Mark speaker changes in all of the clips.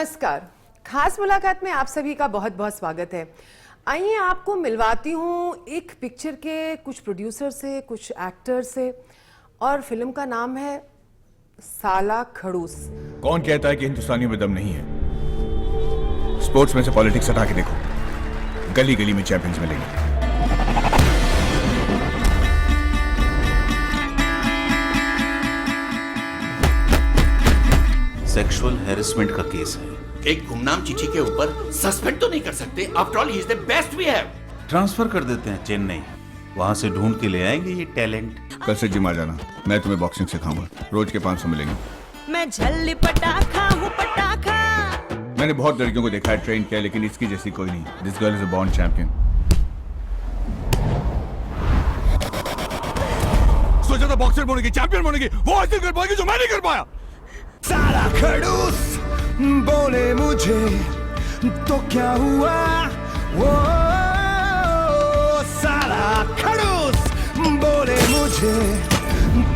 Speaker 1: नमस्कार। खास मुलाकात में आप सभी का बहुत बहुत स्वागत है। आइए आपको मिलवाती हूँ एक पिक्चर के कुछ प्रोड्यूसर से, कुछ एक्टर से, और फिल्म का नाम है साला खड़ूस।
Speaker 2: कौन कहता है कि हिंदुस्तानियों में दम नहीं है? स्पोर्ट्स में से पॉलिटिक्स हटा के देखो, गली गली में चैंपियंस मिलेंगे।
Speaker 3: सेक्सुअल हैरेसमेंट का केस है।
Speaker 4: एक गुमनाम चिट्ठी के ऊपर सस्पेंड तो नहीं कर सकते। After all he is the best we have.
Speaker 3: Transfer कर देते हैं चेन्नई, वहां से ढूंढ के ले आएंगे ये टैलेंट।
Speaker 2: कल से जिम आ जाना, मैं तुम्हें बॉक्सिंग सिखाऊंगा। रोज के 500 मिलेंगे।
Speaker 5: मैं झल्ली पटाखा हूँ पटाखा।
Speaker 2: मैंने बहुत लड़कियों को देखा है, ट्रेन किया, लेकिन इसकी जैसी कोई नहीं। This girl is a born champion. सोचा था बॉक्सर बनेगी, चैंपियन बनेगी, वो हासिल कर पाएगी जो मैं नहीं कर पाया।
Speaker 6: साला खड़ूस बोले मुझे तो क्या हुआ, वो साला खड़ूस बोले मुझे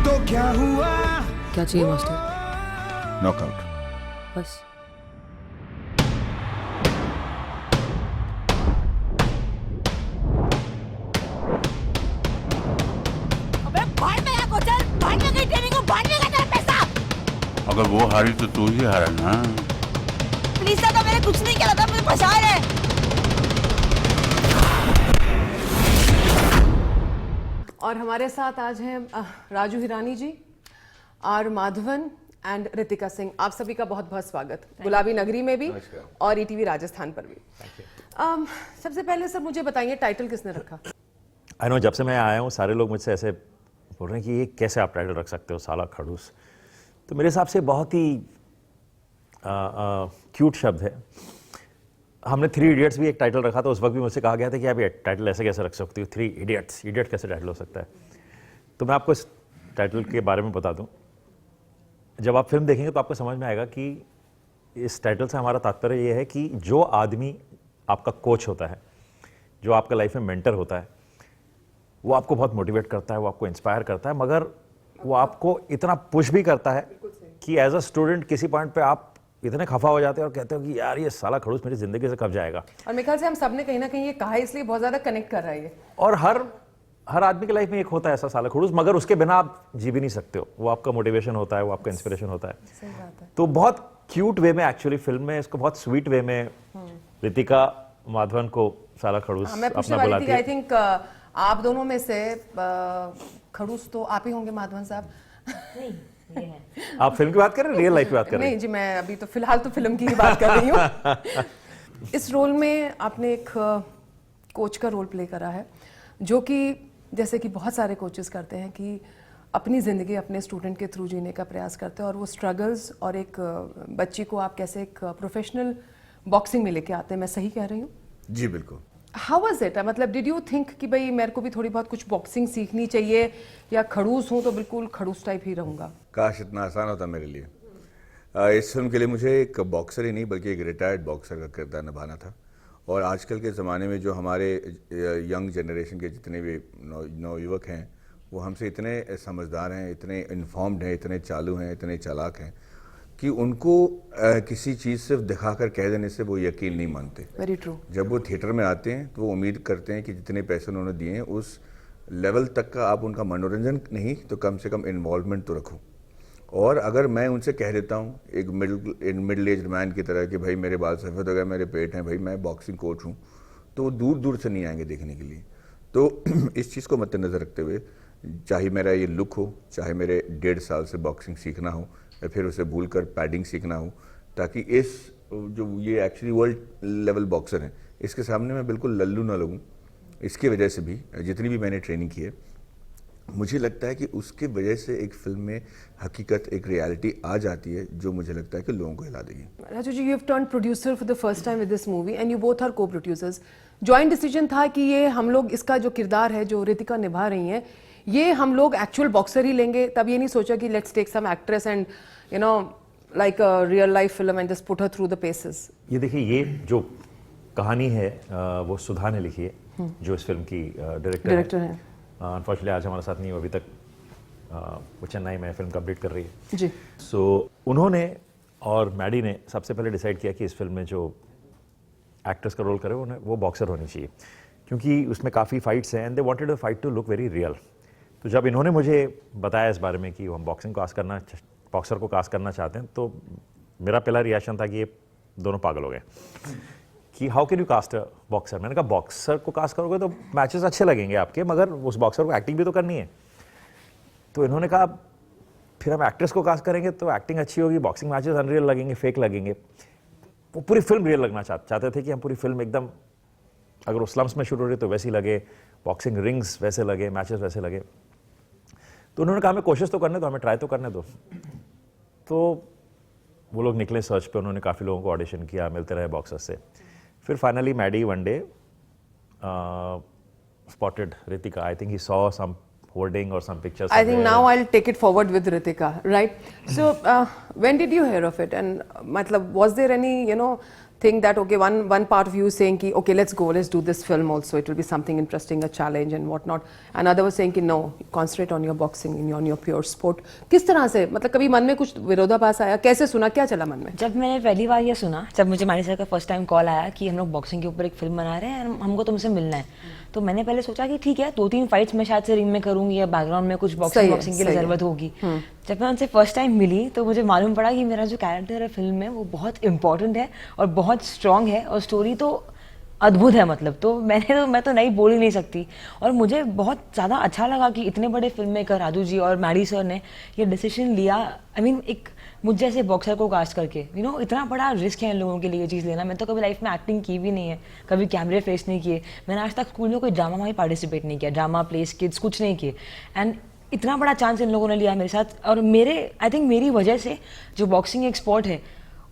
Speaker 6: तो क्या हुआ।
Speaker 7: क्या चाहिए मास्टर?
Speaker 2: नॉकआउट।
Speaker 7: बस।
Speaker 5: अबे भाड़ में या कोचर, भाड़ में गई ट्रेनिंग को, भाड़ में गया तेरा पैसा।
Speaker 3: अगर वो हारी तो तू ही हारा ना।
Speaker 5: प्लीज दादा, मैंने कुछ नहीं किया था, मुझे फंसा रहे।
Speaker 1: और हमारे साथ आज हैं राजू हिरानी जी और माधवन एंड रितिका सिंह। आप सभी का बहुत बहुत स्वागत, गुलाबी नगरी में भी और ईटीवी राजस्थान पर भी। सबसे पहले सर मुझे बताइए, टाइटल किसने रखा?
Speaker 8: आई नो, जब से मैं आया हूँ सारे लोग मुझसे ऐसे बोल रहे हैं कि ये कैसे आप टाइटल रख सकते हो, साला खड़ूस। तो मेरे हिसाब से बहुत ही क्यूट शब्द है। हमने 3 इडियट्स भी एक टाइटल रखा था, उस वक्त भी मुझसे कहा गया था कि आप ये टाइटल ऐसे कैसे रख सकती हो, 3 इडियट्स, इडियट कैसे टाइटल हो सकता है। तो मैं आपको इस टाइटल के बारे में बता दूं। जब आप फिल्म देखेंगे तो आपको समझ में आएगा कि इस टाइटल से हमारा तात्पर्य ये है कि जो आदमी आपका कोच होता है, जो आपका लाइफ में मेंटर होता है, वो आपको बहुत मोटिवेट करता है, वो आपको इंस्पायर करता है, मगर वो आपको इतना पुश भी करता है कि एज अ स्टूडेंट किसी पॉइंट पे आप इतने खफा हो जाते हैं और कहते हो कि यार ये साला खड़ूस मेरी जिंदगी से कब जाएगा।
Speaker 1: और मेरे ख्याल से हम सब ने कहीं ना कहीं ये कहा है, इसलिए बहुत ज्यादा कनेक्ट कर रहा है ये।
Speaker 8: और हर आदमी की लाइफ में एक होता है ऐसा साला खड़ूस, मगर उसके बिना आप जी भी नहीं सकते हो। वो आपका मोटिवेशन होता है, वो आपका इंस्पिरेशन होता है।
Speaker 1: सही बात है।
Speaker 8: तो बहुत क्यूट वे में एक्चुअली फिल्म में इसको बहुत स्वीट वे में रितिका माधवन को साला खड़ूस
Speaker 1: मैं पूछने
Speaker 8: अपना
Speaker 1: वाली
Speaker 8: बुलाती
Speaker 1: थी,
Speaker 8: है।
Speaker 1: आई थिंक आप दोनों में से खड़ूस तो आप ही होंगे माधवन साहब।
Speaker 8: आप फिल्म की बात कर रहे हैं, रियल लाइफ की बात कर रहे
Speaker 1: नहीं जी, मैं अभी तो फिलहाल तो फिल्म की ही बात कर रही हूँ। इस रोल में आपने एक कोच का रोल प्ले करा है, जो कि जैसे कि बहुत सारे कोचेस करते हैं कि अपनी ज़िंदगी अपने स्टूडेंट के थ्रू जीने का प्रयास करते हैं, और वो स्ट्रगल्स और एक बच्ची को आप कैसे एक प्रोफेशनल बॉक्सिंग में लेके आते हैं। मैं सही कह रही हूँ?
Speaker 2: जी बिल्कुल।
Speaker 1: How was it? मतलब डिड यू थिंक कि भाई मेरे को भी थोड़ी बहुत कुछ बॉक्सिंग सीखनी चाहिए, या खड़ूस हूँ तो बिल्कुल खड़ूस टाइप ही रहूँगा?
Speaker 2: काश इतना आसान होता मेरे लिए। इस फिल्म के लिए मुझे एक बॉक्सर ही नहीं बल्कि एक रिटायर्ड बॉक्सर का किरदार निभाना था। और आजकल के ज़माने में जो हमारे यंग जनरेशन के जितने भी नौयुवक हैं, वो हमसे इतने समझदार हैं, इतने इन्फॉर्म्ड हैं, इतने चालू हैं, इतने चालाक हैं कि उनको किसी चीज़ सिर्फ दिखाकर कह देने से वो यकीन नहीं मानते।
Speaker 1: Very true.
Speaker 2: जब वो थिएटर में आते हैं तो वो उम्मीद करते हैं कि जितने पैसे उन्होंने दिए हैं उस लेवल तक का आप उनका मनोरंजन नहीं तो कम से कम इन्वॉल्वमेंट तो रखो। और अगर मैं उनसे कह देता हूँ एक मिडिल एज मैन की तरह कि भाई मेरे बाल सफ़ेद हो गए, मेरे पेट हैं, भाई मैं बॉक्सिंग कोच हूँ, तो वो दूर दूर से नहीं आएंगे देखने के लिए। तो इस चीज़ को मद्देनज़र रखते हुए, चाहे मेरा ये लुक हो, चाहे मेरे 1.5 साल से बॉक्सिंग सीखना हो, या फिर उसे भूल कर पैडिंग सीखना हो, ताकि इस जो ये एक्चुअली वर्ल्ड लेवल बॉक्सर हैं, इसके सामने मैं बिल्कुल लल्लू ना लगूं। इसकी वजह से भी जितनी भी मैंने ट्रेनिंग की है, मुझे लगता है कि उसकी वजह से एक फिल्म में हकीकत, एक रियलिटी आ जाती है जो मुझे लगता है कि लोगों को हिला देगी।
Speaker 1: Raju ji, you have turned producer for the first time with this movie and you both are co producers. Joint decision था कि ये हम लोग, इसका जो किरदार है जो रितिका निभा रही हैं, ये हम लोग एक्चुअल बॉक्सर ही लेंगे? तब ये नहीं सोचा कि let's take some actress and you know like a real life film and just put her through the paces? ये
Speaker 8: देखिए, ये जो कहानी है वो सुधा ने लिखी है, जो इस फिल्म की डायरेक्टर है। अनफॉर्चुनेटली आज हमारे साथ नहीं हो अभी तक, वो चेन्नई में फिल्म कंप्लीट कर रही है
Speaker 1: जी।
Speaker 8: सो उन्होंने और मैडी ने सबसे पहले डिसाइड किया कि इस फिल्म में जो एक्ट्रेस का रोल करे वो बॉक्सर होनी चाहिए, क्योंकि उसमें काफ़ी फाइट्स हैं and they wanted the fight to look very real. तो जब इन्होंने मुझे बताया इस बारे में कि हम बॉक्सर को कास्ट करना चाहते हैं, तो मेरा पहला रिएक्शन था कि ये दोनों पागल हो गए कि how can you cast a boxer. मैंने कहा बॉक्सर को कास्ट करोगे तो मैचेस अच्छे लगेंगे आपके, मगर उस बॉक्सर को एक्टिंग भी तो करनी है। तो इन्होंने कहा फिर हम एक्ट्रेस को कास्ट करेंगे तो एक्टिंग अच्छी होगी, बॉक्सिंग मैचेस अनरियल लगेंगे, फेक लगेंगे। वो पूरी फिल्म रियल लगना चाहते थे कि हम पूरी फिल्म एकदम, अगर वो स्लम्स में शुरू हो रही तो वैसी लगे, बॉक्सिंग रिंग्स वैसे लगे, मैचेस वैसे लगे। तो उन्होंने कहा हमें कोशिश तो करने दो, हमें ट्राई तो करने दो। तो वो लोग निकले सर्च पे, उन्होंने काफ़ी लोगों को ऑडिशन किया, मिलते रहे बॉक्सर्स से। फिर finally Maddy one day spotted Ritika. I think he saw some hoarding or some pictures.
Speaker 1: I think now I'll take it forward with Ritika, right? So when did you hear of it? And matlab, was there any, thing that, okay, one part of you is saying ki, okay, let's do this film also, it will be something interesting, a challenge and whatnot. Another was saying ki, no, concentrate on your boxing, on your pure sport. किस तरह से, मतलब कभी मन में कुछ विरोधाभास आया, कैसे सुना, क्या चला मन में?
Speaker 7: जब मैंने पहली बार ये सुना, जब मुझे मैडी सर का फर्स्ट टाइम कॉल आया कि हम लोग बॉक्सिंग के ऊपर एक फिल्म बना रहे हैं, हमको तुमसे मिलना है, तो मैंने पहले सोचा कि ठीक है 2-3 फाइट्स मैं शायद से रिंग में करूंगी या बैकग्राउंड में कुछ बॉक्सिंग के लिए जरूरत होगी। जब मैं उनसे फर्स्ट टाइम मिली तो मुझे मालूम पड़ा कि मेरा जो कैरेक्टर है फिल्म में वो बहुत इंपॉर्टेंट है और बहुत स्ट्रांग है और स्टोरी तो अद्भुत है। मतलब तो मैं तो नहीं बोल ही नहीं सकती। और मुझे बहुत ज़्यादा अच्छा लगा कि इतने बड़े फिल्म मेकर राजू जी और मैडी सर ने ये डिसीजन लिया। आई मीन एक मुझ जैसे बॉक्सर को कास्ट करके इतना बड़ा रिस्क है इन लोगों के लिए ये चीज़ लेना। मैं तो कभी लाइफ में एक्टिंग की भी नहीं है, कभी कैमरे फेस नहीं किए, मैंने आज तक स्कूल में कोई ड्रामा में पार्टिसिपेट नहीं किया, ड्रामा प्लेस किड्स कुछ नहीं किए। एंड इतना बड़ा चांस इन लोगों ने लिया मेरे साथ। और आई थिंक मेरी वजह से जो बॉक्सिंग एक स्पोर्ट है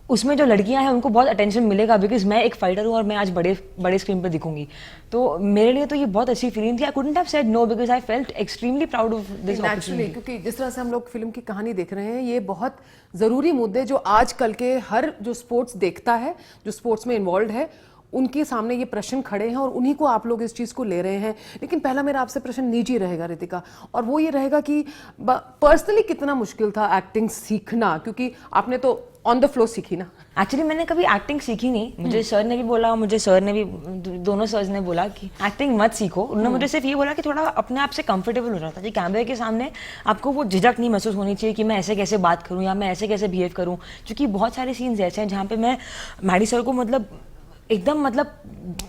Speaker 7: उसमें जो लड़कियां हैं उनको बहुत अटेंशन मिलेगा, बिकॉज मैं एक फाइटर हूँ और मैं आज बड़े स्क्रीन पर दिखूंगी। तो मेरे लिए तो ये बहुत अच्छी फीलिंग थी। I couldn't have said no because I felt extremely proud of this opportunity.
Speaker 1: क्योंकि जिस तरह से हम लोग फिल्म की कहानी देख रहे हैं, ये बहुत ज़रूरी मुद्दे जो आजकल के हर जो स्पोर्ट्स देखता है, जो स्पोर्ट्स में इन्वॉल्व है, उनके सामने ये प्रश्न खड़े हैं और उन्हीं को आप लोग इस चीज़ को ले रहे हैं। लेकिन पहला मेरा आपसे प्रश्न निजी रहेगा रितिका, और वो ये रहेगा कि पर्सनली कितना मुश्किल था एक्टिंग सीखना, क्योंकि आपने तो ऑन द फ्लो सीखी ना।
Speaker 7: एक्चुअली मैंने कभी एक्टिंग सीखी नहीं। मुझे सर ने भी बोला, मुझे सर ने भी, दोनों सर्स ने बोला कि एक्टिंग मत सीखो। उन्होंने मुझे सिर्फ ये बोला कि थोड़ा अपने आप से कंफर्टेबल हो रहा था कि कैमरे के सामने आपको वो झिझक नहीं महसूस होनी चाहिए कि मैं ऐसे कैसे बात करूँ या मैं ऐसे कैसे बिहेव करूँ। क्योंकि बहुत सारे सीन्स ऐसे हैं जहाँ पे मैं मैडी सर को एकदम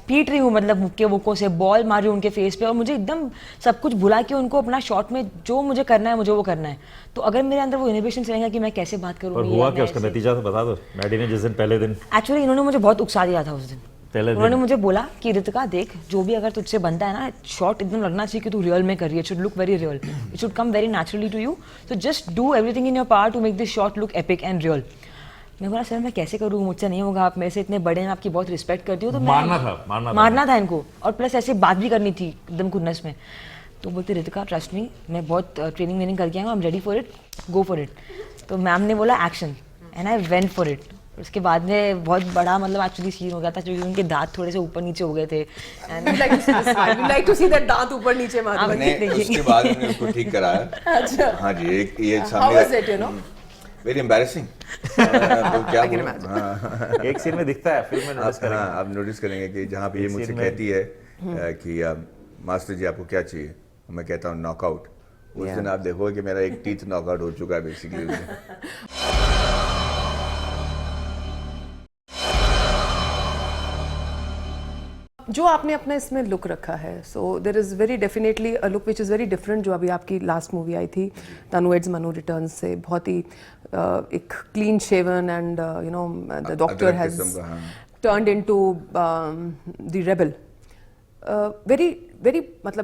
Speaker 7: पीट रही हूँ, मुक्के वुक्कों से बॉल मार रही हूँ उनके फेस पे, और मुझे एकदम सब कुछ भुला के उनको अपना शॉट में जो मुझे करना है मुझे वो करना है। तो अगर मेरे अंदर वो इनहिबिशन रहेगा कि मैं कैसे बात करूँ।
Speaker 8: और हुआ क्या, उसका नतीजा तो बता दो। मैडी ने जिस दिन पहले दिन
Speaker 7: एक्चुअली इन्होंने मुझे बहुत उकसा दिया था उस दिन। उन्होंने मुझे बोला कि रितिका देख, जो भी अगर तुझसे बनता है ना, शॉट एकदम लगना चाहिए कि तू रियल में कर रही है, it should look very real, it should come very naturally to you, so just do everything in your power to make this shot look epic and real. मैं बोला सर मैं कैसे करूँ, मुझसे नहीं होगा, आप मेरे से इतने बड़े हैं, आपकी बहुत रिस्पेक्ट करती हूँ, तो मारना था इनको, और प्लस ऐसे बात भी करनी थी एकदम खुन्नस में। तो बोलते रितिका ट्रस्ट मी, मैं बहुत ट्रेनिंग करके आया हूँ, I am ready for it, go for it. तो मैम ने बोला action, and I went for it. उसके बाद में बहुत बड़ा एक्चुअली सीन हो गया था, क्योंकि उनके दांत थोड़े से ऊपर नीचे हो गए थे।
Speaker 1: like to see that दांत ऊपर नीचे
Speaker 2: उसके बाद हमने उसको ठीक कराया। अच्छा, हाँ जी, ये सामने वेरी एम्बैरेसिंग। तो क्या
Speaker 8: एक सीन में दिखता है फिल्म में,
Speaker 2: आप नोटिस करेंगे कि जहाँ पे ये मुझसे कहती है कि मास्टर जी आपको क्या चाहिए, मैं कहता हूँ नॉकआउट। उस दिन आप देखोगे कि मेरा एक टीथ नॉकआउट हो चुका है बेसिकली।
Speaker 1: जो आपने अपना इसमें लुक रखा है, so there is very definitely a look which is very different. जो अभी आपकी लास्ट मूवी आई थी तनु एड्स मनु रिटर्न्स से, बहुत ही एक clean shaven and the doctor has turned into the rebel. Very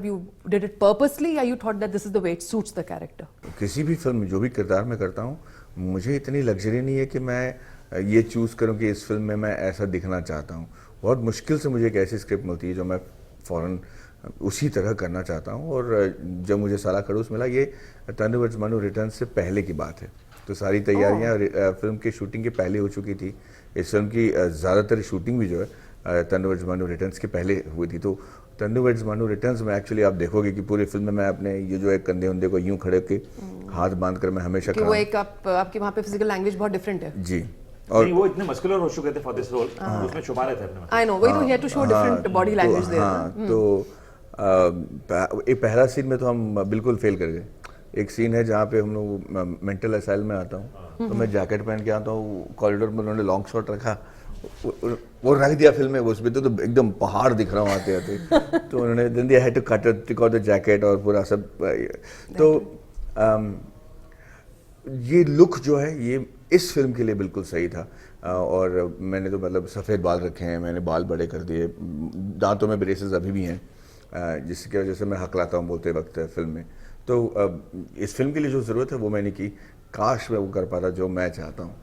Speaker 1: you did it purposely या you thought that this is the way it suits the character?
Speaker 2: किसी भी फिल्म में जो भी किरदार मैं करता हूँ, मुझे इतनी लग्जरी नहीं है कि मैं ये चूज़ करूँ कि इस फिल्म में मैं ऐसा दिखना चाहता हूँ। बहुत मुश्किल से मुझे एक ऐसी स्क्रिप्ट मिलती है जो मैं फ़ौरन उसी तरह करना चाहता हूँ। और जब मुझे साला खड़ूस मिला, ये तनु एड्स मनु रिटर्न से पहले की बात है, तो सारी तैयारियाँ फिल्म की शूटिंग के पहले हो चुकी थी। इस फिल्म की ज़्यादातर शूटिंग भी जो है तनु एड्स मनु रिटर्न्स के पहले हुई थी। तो तनु एड्स मनु रिटर्न्स में एक्चुअली आप देखोगे कि पूरी फिल्म में मैं अपने ये जो एक कंधे उंधे को यूं खड़े के हाथ बांध कर मैं हमेशा
Speaker 1: वो एक आपकी वहाँ पे फिजिकल लैंग्वेज बहुत डिफरेंट है
Speaker 2: जी। और
Speaker 8: नहीं, वो इतने मस्कुलर हो चुके थे फॉर दिस रोल, उसमें छुपा रहे थे अपने में।
Speaker 1: आई नो, वही तो he had to show different body language there.
Speaker 2: हाँ, तो एक पहला सीन में तो हम बिल्कुल फेल कर गए। एक सीन है जहाँ पे हम लोग मेंटल असाइल में आता हूँ, तो मैं जैकेट पहन के आता हूँ, कॉरिडोर में उन्होंने लॉन्ग शॉट रखा, वो रख दिया फिल्म में, उसमें तो एकदम पहाड़ दिख रहा हूँ आते आते। तो उन्होंने then they had to cut take out the jacket और पूरा सब। तो ये लुक जो है ये इस फिल्म के लिए बिल्कुल सही था। और मैंने तो मतलब सफ़ेद बाल रखे हैं, मैंने बाल बड़े कर दिए, दांतों में ब्रेसेस अभी भी हैं, जिसकी वजह से मैं हकलाता हूँ बोलते वक्त फिल्म में। तो इस फिल्म के लिए जो ज़रूरत है वो मैंने की। काश मैं वो कर पाता जो मैं चाहता हूँ।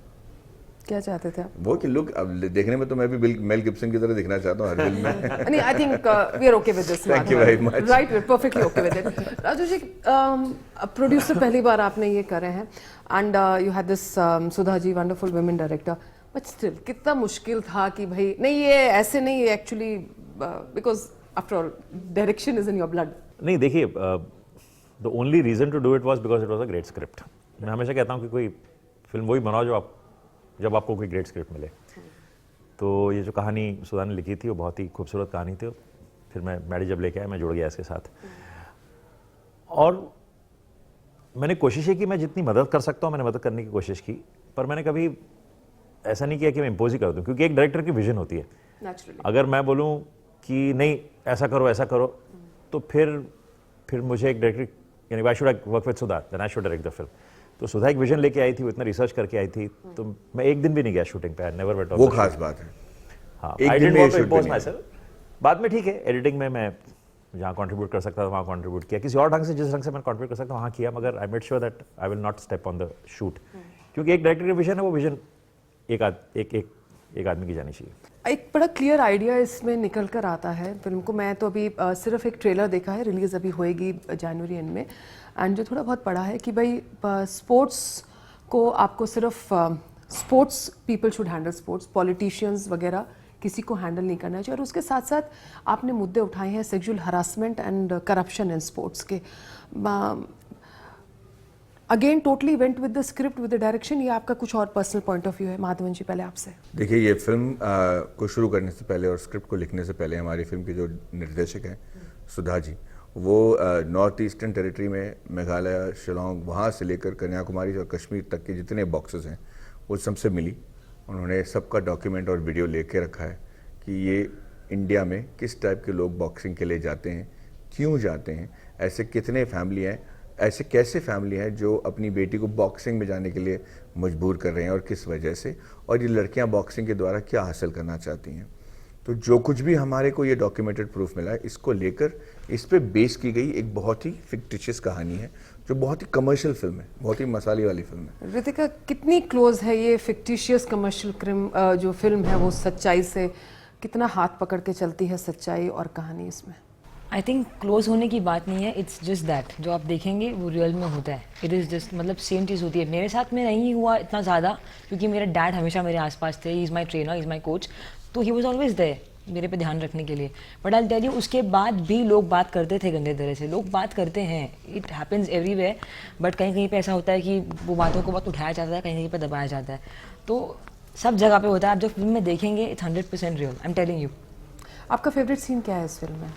Speaker 1: क्या चाहते थे आप?
Speaker 2: वो कि लुक अब देखने में तो मैं भी मेल गिब्सन की तरह दिखना चाहता हूँ हर फिल्म में।
Speaker 1: नहीं, I think we are okay with this.
Speaker 2: Thank you very much.
Speaker 1: Right, we are perfectly okay with it. Raju ji, producer पहली बार आपने ये करे हैं, and you had this Sudha ji, wonderful women director, but still कितना मुश्किल था कि भाई नहीं, ये ऐसे नहीं, actually because after all direction is in your blood.
Speaker 8: नहीं, देखिए, the only reason to do it was because it was a great script. मैं हमेशा कहता हूँ कि कोई फिल्म वही बनाओ जब आपको कोई ग्रेट स्क्रिप्ट मिले। तो ये जो कहानी सुधा ने लिखी थी वो बहुत ही खूबसूरत कहानी थी। फिर मैडी जब लेके आया, मैं जुड़ गया इसके साथ, और मैंने कोशिश की मैं जितनी मदद कर सकता हूँ मैंने मदद करने की कोशिश की, पर मैंने कभी ऐसा नहीं किया कि मैं इम्पोज ही कर दूँ, क्योंकि एक डायरेक्टर की विजन होती है।
Speaker 1: नेचुरली
Speaker 8: अगर मैं बोलूँ कि नहीं ऐसा करो, तो फिर मुझे एक डायरेक्टर, यानी why should I work with Sudha, then I should direct the film. तो सुधा एक विजन लेके आई थी, वो इतना रिसर्च करके आई थी, तो मैं एक दिन भी नहीं गया शूटिंग पे, आई नेवर वेंट ऑन।
Speaker 2: वो खास बात है।
Speaker 8: हाँ,
Speaker 2: एक
Speaker 8: आई
Speaker 2: दिन
Speaker 8: डिडंट
Speaker 2: में
Speaker 8: वांट टू
Speaker 2: shoot
Speaker 8: इंपोज
Speaker 2: भी
Speaker 8: माई
Speaker 2: नहीं।
Speaker 8: सेल्फ। बाद में ठीक है, एडिटिंग में मैं जहाँ कंट्रीब्यूट कर सकता था वहाँ कंट्रीब्यूट किया, किसी और ढंग से जिस ढंग से मैं कंट्रीब्यूट कर सकता हूँ वहाँ किया, मगर I made sure that I will not step on the shoot, क्योंकि एक डायरेक्टर का विजन है, वो विजन एक आदमी की जानी चाहिए।
Speaker 1: एक बड़ा क्लियर आइडिया इसमें निकल कर आता है फिल्म को। मैं तो अभी सिर्फ एक ट्रेलर देखा है, रिलीज अभी होएगी जनवरी एंड में, एंड जो थोड़ा बहुत पढ़ा है कि भाई स्पोर्ट्स को आपको सिर्फ sports people should handle sports, politicians वगैरह किसी को हैंडल नहीं करना चाहिए। और उसके साथ साथ आपने मुद्दे उठाए हैं sexual harassment and corruption in sports के। Again totally went with the script, with the direction, या आपका कुछ और पर्सनल पॉइंट ऑफ व्यू है? माधवन जी, पहले आपसे।
Speaker 2: देखिए, ये फिल्म को शुरू करने से पहले और स्क्रिप्ट को लिखने से पहले हमारी फिल्म के जो निर्देशक हैं सुधा जी, वो नॉर्थ ईस्टर्न टेरिटरी में मेघालय, शिलोंग, वहाँ से लेकर कन्याकुमारी और कश्मीर तक के जितने बॉक्सेस हैं वो सबसे मिली। उन्होंने सबका डॉक्यूमेंट और वीडियो लेके रखा है कि ये इंडिया में किस टाइप के लोग बॉक्सिंग के लिए जाते हैं, क्यों जाते हैं, ऐसे कितने फैमिली हैं, ऐसे कैसे फैमिली हैं जो अपनी बेटी को बॉक्सिंग में जाने के लिए मजबूर कर रहे हैं और किस वजह से, और ये लड़कियां बॉक्सिंग के द्वारा क्या हासिल करना चाहती हैं। तो जो कुछ भी हमारे को ये डॉक्यूमेंटेड प्रूफ मिला है, इसको लेकर इस पे बेस की गई एक बहुत ही फिक्टिशियस कहानी है, जो बहुत ही कमर्शियल फिल्म है, बहुत ही मसाले वाली फिल्म है।
Speaker 1: रितिका, कितनी क्लोज है ये फिक्टिशियस कमर्शियल क्राइम जो फिल्म है वो सच्चाई से? कितना हाथ पकड़ के चलती है सच्चाई और कहानी इसमें?
Speaker 7: आई थिंक क्लोज होने की बात नहीं है, इट्स जस्ट दैट जो आप देखेंगे वो रियल में होता है। इट इज़ जस्ट मतलब सेम चीज़ होती है। मेरे साथ में नहीं हुआ इतना ज़्यादा, क्योंकि मेरे डैड हमेशा मेरे आसपास थे, he is my trainer, is my coach, तो ही वॉज ऑलवेज देयर मेरे पे ध्यान रखने के लिए। बट आई टेल यू, उसके बाद भी लोग बात करते थे गंदे तरह से, लोग बात करते हैं, इट हैपन्स एवरीवेयर, बट कहीं कहीं पे ऐसा होता है कि वो बातों को बहुत उठाया जाता है, कहीं कहीं पे दबाया जाता है, तो सब जगह पे होता है। आप जो फिल्म में देखेंगे it's 100% real, I am telling you.
Speaker 1: आपका फेवरेट सीन क्या है इस फिल्म में?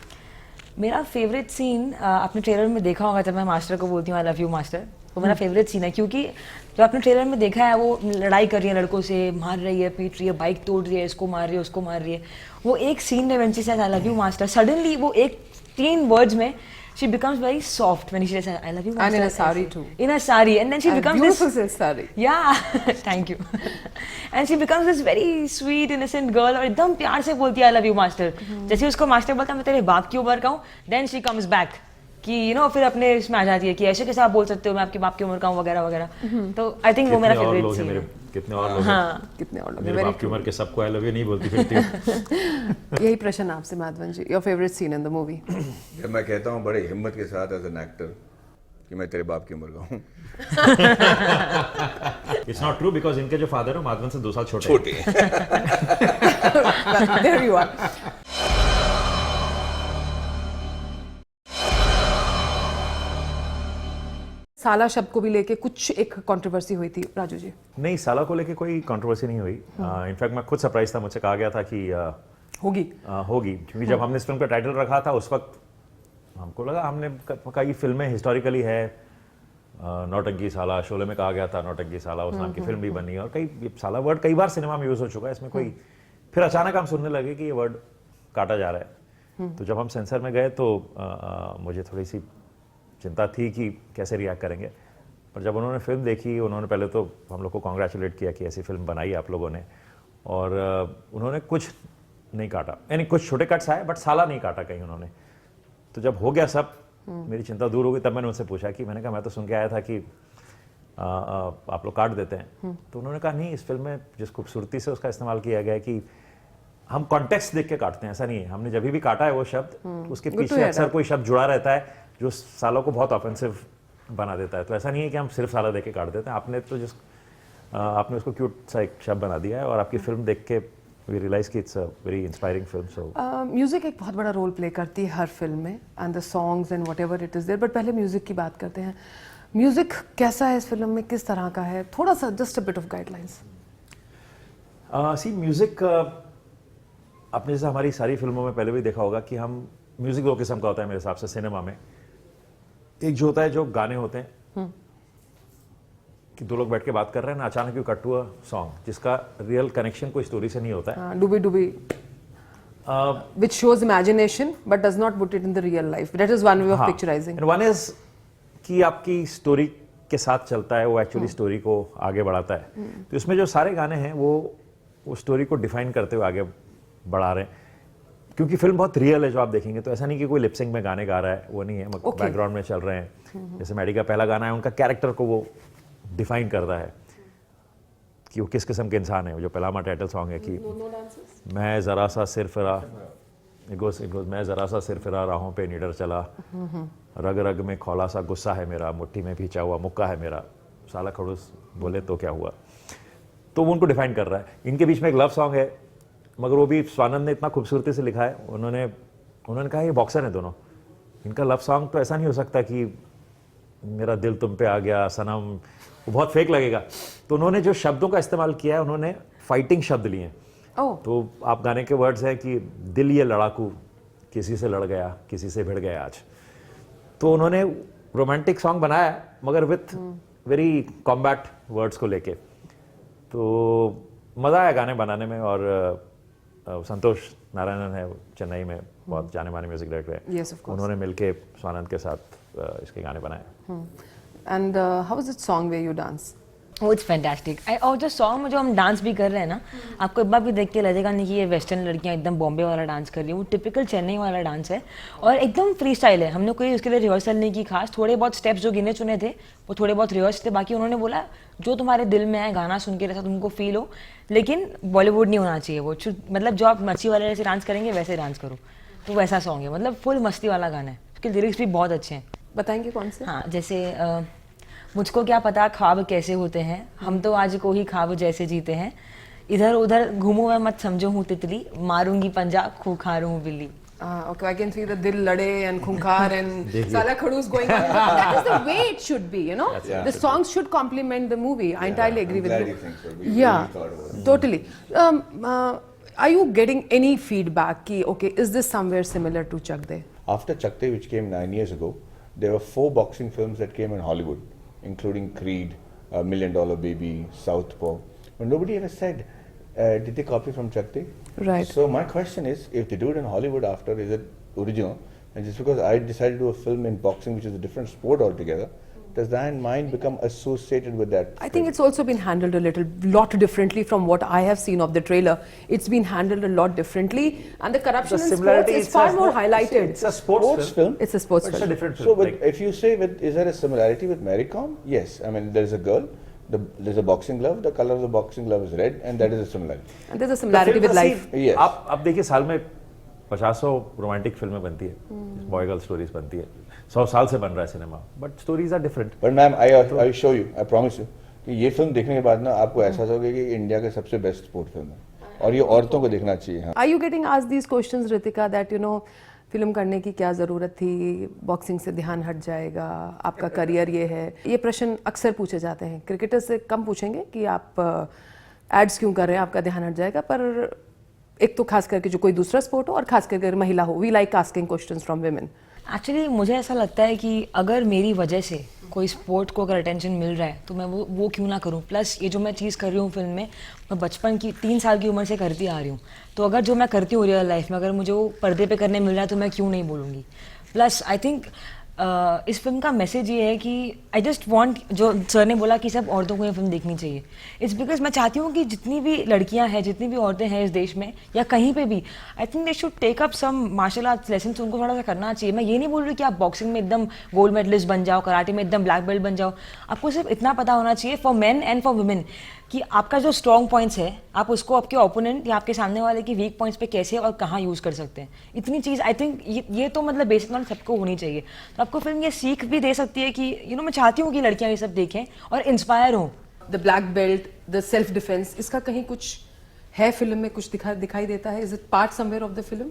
Speaker 7: मेरा फेवरेट सीन आपने ट्रेलर में देखा होगा, जब मैं मास्टर को बोलती हूँ आई लव यू मास्टर, वो मेरा फेवरेट सीन है, क्योंकि जो आपने ट्रेलर में देखा है वो लड़ाई कर रही है लड़कों से, मार रही है, पीट रही है, बाइक तोड़ रही है, इसको मार रही है, उसको मार रही है। वो एक सीन में when she says I love you master, suddenly वो एक 3 वर्ड्स में she becomes very soft when she says I love you master.
Speaker 1: And in a sari too.
Speaker 7: In a sari, and then she becomes
Speaker 1: beautiful
Speaker 7: this
Speaker 1: silk sari.
Speaker 7: Yeah, thank you. And she becomes this very sweet innocent girl, और एकदम प्यार से बोलती है I love you master. जैसे उसको master बोलता है मैं तेरे बाप की उम्र का हूँ, then she comes back कि you know फिर अपने इसमें आ जाती है कि ऐसे कैसे आप बोल सकते हो मैं आपके बाप की उम्र का हूँ वगैरह वगैरह। तो आई थिंक वो मेरा फेवरेट सीन है।
Speaker 8: कितने और लोग
Speaker 7: हाँ,
Speaker 1: कितने और लोग?
Speaker 8: मेरे बाप की उम्र के सबको आई लव यू नहीं बोलती फिरती हूँ।
Speaker 1: यही प्रश्न आपसे Madhavan ji, your favourite scene in the movie?
Speaker 2: जब मैं कहता हूँ बड़े हिम्मत के साथ एज एन एक्टर कि मैं तेरे बाप की उम्र का हूँ।
Speaker 8: इट्स नॉट ट्रू, बिकॉज इनके जो फादर है माधवन से 2 साल छोटे हैं।
Speaker 1: There you are. साला शब्द को भी लेके कुछ एक कंट्रोवर्सी हुई थी राजू जी।
Speaker 8: नहीं, साला को लेके कोई कंट्रोवर्सी नहीं हुई। इनफैक्ट मैं खुद सरप्राइज था, मुझसे कहा गया था कि होगी क्योंकि जब हमने इस फिल्म का टाइटल रखा था उस वक्त हमको लगा, हमने कहा ये फिल्में हिस्टोरिकली है, नौटंकी साला, शोले में कहा गया था नौटंकी साला, उस नाम की फिल्म भी बनी है और कई साला वर्ड कई बार सिनेमा में यूज हो चुका है, इसमें कोई। फिर अचानक हम सुनने लगे कि ये वर्ड काटा जा रहा है। तो जब हम सेंसर में गए तो मुझे थोड़ी सी चिंता थी कि कैसे रिएक्ट करेंगे, पर जब उन्होंने फिल्म देखी, उन्होंने पहले तो हम लोग को कॉन्ग्रेचुलेट किया कि ऐसी फिल्म बनाई आप लोगों ने, और उन्होंने कुछ नहीं काटा, यानी कुछ छोटे कट्स आए बट साला नहीं काटा कहीं उन्होंने। तो जब हो गया सब, मेरी चिंता दूर हो गई। तब मैंने उनसे पूछा कि मैंने कहा मैं तो सुन के आया था कि आप लोग काट देते हैं। तो उन्होंने कहा नहीं, इस फिल्म में जिस खूबसूरती से उसका इस्तेमाल किया गया है कि हम कॉन्टेक्स्ट देख के काटते हैं, ऐसा नहीं है। हमने जब भी काटा है वो शब्द, उसके पीछे अक्सर कोई शब्द जुड़ा रहता है जो सालों को बहुत ऑफेंसिव बना देता है। तो ऐसा नहीं है कि हम सिर्फ साला देख के काट देते हैं। आपने उसको क्यूट सा एक शब्द बना दिया है और आपकी फिल्म देख के वी रियलाइज कि it's a very inspiring film. So
Speaker 1: music एक बहुत बड़ा रोल प्ले करती है हर फिल्म में, and the songs and whatever it is there. But पहले म्यूजिक की बात करते हैं। म्यूजिक कैसा है इस फिल्म में, किस तरह का है, थोड़ा सा just a bit of guidelines.
Speaker 8: See music, आपने जैसे हमारी सारी फिल्मों में पहले भी देखा होगा कि हम म्यूजिक दो किस्म का होता है मेरे हिसाब से सिनेमा में। एक जो होता है जो गाने होते हैं कि दो लोग बैठ के बात कर रहे हैं ना, अचानक you cut to a song जिसका रियल कनेक्शन कोई स्टोरी से नहीं होता है।
Speaker 1: डूबी which shows imagination but does not put it in the real life. That is one way of picturizing.
Speaker 8: And one is कि आपकी स्टोरी के साथ चलता है, वो एक्चुअली स्टोरी को आगे बढ़ाता है। तो इसमें जो सारे गाने हैं वो स्टोरी को डिफाइन करते हुए आगे बढ़ा रहे हैं, क्योंकि फिल्म बहुत रियल है। जो आप देखेंगे तो ऐसा नहीं कि कोई लिपसिंग में गाने गा रहा है, वो नहीं है, बैकग्राउंड में चल रहे हैं। जैसे मैडी का पहला गाना है, उनका कैरेक्टर को वो डिफाइन करता है कि वो किस किस्म के इंसान है। जो पहला टाइटल सॉन्ग है कि मैं जरा सा सिर फिरा, मैं जरा सा सिर फिरा राहों पे निडर चला, रग रग में खौला सा गुस्सा है मेरा, मुट्ठी में भींचा हुआ मुक्का है मेरा, साला खड़ूस बोले तो क्या हुआ। तो वो उनको डिफाइन कर रहा है। इनके बीच में एक लव सॉन्ग है, मगर वो भी स्वानंद ने इतना खूबसूरती से लिखा है। उन्होंने कहा ये बॉक्सर है दोनों, इनका लव सॉन्ग तो ऐसा नहीं हो सकता कि मेरा दिल तुम पे आ गया सनम, वो बहुत फेक लगेगा। तो उन्होंने जो शब्दों का इस्तेमाल किया है, उन्होंने फाइटिंग शब्द लिए हैं। तो आप गाने के वर्ड्स हैं कि दिल ये लड़ाकू किसी से लड़ गया, किसी से भिड़ गया आज। तो उन्होंने रोमांटिक सॉन्ग बनाया मगर विथ वेरी कॉम्बैट वर्ड्स को लेके। तो मज़ा आया गाने बनाने में। और संतोष नारायणन है चेन्नई में, बहुत जाने माने म्यूजिक डायरेक्टर है। उन्होंने मिलके स्वानंद के साथ इसके गाने बनाए।
Speaker 1: And how was it song way you dance?
Speaker 7: वो इट्स फैंटास्टिक। और जो सॉन्ग में जो हम डांस भी कर रहे हैं ना, आपको एक बार भी देख के लगेगा नहीं कि ये वेस्टर्न लड़कियां एकदम बॉम्बे वाला डांस कर रही हैं। वो टिपिकल चेन्नई वाला डांस है और एकदम फ्री स्टाइल है। हमने कोई उसके लिए रिहर्सल नहीं की खास, थोड़े बहुत स्टेप्स जो गिने चुने थे वो थोड़े बहुत रिहर्स थे। बाकी उन्होंने बोला जो तुम्हारे दिल में है, गाना सुन के जैसा तुमको फील हो, लेकिन बॉलीवुड नहीं होना चाहिए वो, मतलब जो आप मच्छी वाले जैसे डांस करेंगे वैसे डांस करो। तो वैसा सॉन्ग है, मतलब फुल मस्ती वाला गाना है। उसके लिरिक्स भी बहुत अच्छे हैं।
Speaker 1: बताएंगे कौन से?
Speaker 7: हाँ, जैसे मुझको क्या पता ख्वाब कैसे होते हैं, हम तो आज को ही ख्वाब जैसे जीते हैं, इधर उधर घूमो मैं मत समझो हूँ तितली, मारूंगी पंजा खूंखार हूँ बिल्ली।
Speaker 1: Okay, I can see the Dil Lade and Khunkar and Sala Khadus going on. That is the way it should be, you know. The songs should complement the movie. I entirely agree with you.
Speaker 2: Think so. We
Speaker 1: Yeah,
Speaker 2: really thought about it.
Speaker 1: totally. Are you getting any feedback? Ki, okay, is this somewhere similar to Chak De?
Speaker 2: After Chak De, which came 9 years ago, there were 4 boxing films that came in Hollywood, including Creed, $1 Million Baby, Southpaw. But nobody ever said, did they copy from Chak De?
Speaker 1: Right.
Speaker 2: So my question is, if they do it in Hollywood after, is it original? And just because I decided to do a film in boxing, which is a different sport altogether, does that mind become associated with that?
Speaker 1: I think it's also been handled a lot differently from what I have seen of the trailer. It's been handled a lot differently, and the corruption in sports is far more highlighted.
Speaker 8: It's a sports film.
Speaker 1: It's a sports
Speaker 8: It's a
Speaker 1: film.
Speaker 8: different film.
Speaker 2: So, if you say, is there a similarity with Mary Kom? Yes. I mean, there is a girl. There's a boxing glove. The color of the boxing glove is red, and that is a similarity.
Speaker 1: And there's a similarity with life.
Speaker 2: Yes.
Speaker 8: आप देखिए साल में 50 romantic फिल्में बनती है, boy girl stories बनती है, 100 साल से बन रहा है cinema, but stories are different.
Speaker 2: But ma'am, I show you, I promise you, कि ये फिल्म देखने के बाद ना आपको एहसास होगा कि इंडिया का सबसे बेस्ट स्पोर्ट फिल्म है और ये औरतों को देखना चाहिए। हाँ।
Speaker 1: Are you getting asked these questions, Ritika, that you know film करने की क्या ज़रूरत थी, बॉक्सिंग से ध्यान हट जाएगा, आपका करियर ये है, ये प्रश्न अक्सर पूछे जाते हैं। क्रिकेटर से कम पूछेंगे कि आप एड्स क्यों कर रहे हैं, आपका ध्यान हट जाएगा, पर एक तो खास करके जो कोई दूसरा स्पोर्ट हो और खास करके महिला हो, we like asking questions from women.
Speaker 7: Actually मुझे ऐसा लगता है कि अगर मेरी वजह से कोई स्पोर्ट को अगर अटेंशन मिल रहा है तो मैं वो क्यों ना करूं। प्लस ये जो मैं चीज़ कर रही हूँ फिल्म में, मैं बचपन की 3 साल की उम्र से करती आ रही हूँ, तो अगर जो मैं करती हूँ रियल लाइफ में अगर मुझे वो पर्दे पे करने मिल रहा है तो मैं क्यों नहीं बोलूँगी। प्लस आई थिंक इस फिल्म का मैसेज ये है कि आई जस्ट वांट, जो सर ने बोला कि सब औरतों को ये फिल्म देखनी चाहिए, इट्स बिकॉज मैं चाहती हूँ कि जितनी भी लड़कियाँ हैं, जितनी भी औरतें हैं इस देश में या कहीं पे भी, I think they should take up some martial arts lesson, उनको थोड़ा सा करना चाहिए। मैं ये नहीं बोल रही कि आप बॉक्सिंग में एकदम गोल्ड मेडलिस्ट बन जाओ, कराटे में एकदम ब्लैक बेल्ट बन जाओ, आपको सिर्फ इतना पता होना चाहिए for main and for women कि आपका जो स्ट्रॉन्ग पॉइंट्स है आप उसको आपके ओपोनेंट या आपके सामने वाले की वीक पॉइंट्स पे कैसे और कहाँ यूज़ कर सकते हैं। इतनी चीज़ आई थिंक ये तो मतलब बेसिक नॉलेज सबको होनी चाहिए। तो आपको फिल्म ये सीख भी दे सकती है कि मैं चाहती हूँ कि लड़कियाँ ये सब देखें और इंस्पायर हों।
Speaker 1: The black belt, the self defence, इसका कहीं कुछ है फिल्म में, कुछ दिखाई देता है? Is it part somewhere of the film?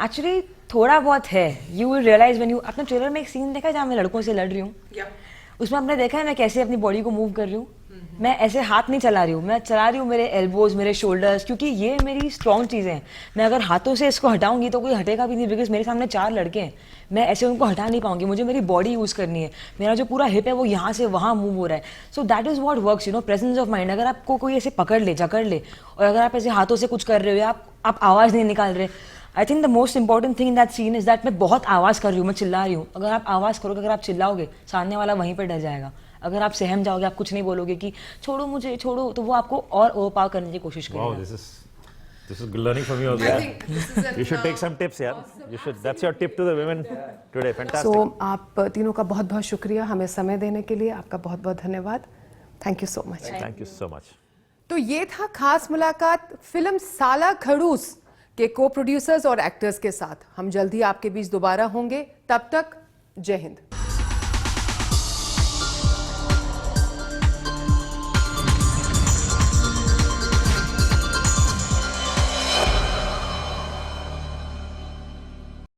Speaker 7: Actually थोड़ा बहुत है। You will realise when you, आपने ट्रेलर में एक सीन देखा है जहाँ मैं लड़कों से लड़ रही हूँ, उसमें आपने देखा है मैं कैसे अपनी बॉडी को मूव कर रही हूँ। मैं ऐसे हाथ नहीं चला रही हूँ, मैं चला रही हूँ मेरे एल्बोज, मेरे शोल्डर्स, क्योंकि ये मेरी स्ट्रॉन्ग चीज़ें हैं। मैं अगर हाथों से इसको हटाऊंगी तो कोई हटेगा भी नहीं, बिकॉज मेरे सामने 4 लड़के हैं, मैं ऐसे उनको हटा नहीं पाऊंगी। मुझे मेरी बॉडी यूज़ करनी है, मेरा जो पूरा हिप है वो यहाँ से वहाँ मूव हो रहा है। So that is what works, presence of mind. अगर आपको कोई ऐसे पकड़ ले, जकड़ ले, और अगर आप ऐसे हाथों से कुछ कर रहे हो, आप आवाज़ नहीं निकाल रहे, I think the most important thing in that scene is that मैं बहुत आवाज़ कर रही हूँ, मैं चिल्ला रही हूँ। अगर आप आवाज़ करोगे, अगर आप चिल्लाओगे, सामने वाला वहीं पर डर जाएगा। अगर आप सहम जाओगे, आप कुछ नहीं बोलोगे कि छोड़ो मुझे, छोड़ो, तो वो आपको और ओवरपावर करने की कोशिश
Speaker 8: Wow,
Speaker 7: करेगा।
Speaker 8: this is good learning from you also. You should take some tips, यार. You should. That's your tip to the women today. Fantastic.
Speaker 1: So, आप तीनों का बहुत बहुत शुक्रिया हमें समय देने के लिए, आपका बहुत बहुत धन्यवाद। Thank you so much.
Speaker 8: Thank you so much.
Speaker 1: तो ये था खास मुलाकात फिल्म साला खड़ूस के को प्रोड्यूसर्स और एक्टर्स के साथ। हम जल्दी आपके बीच दोबारा होंगे, तब तक जय हिंद।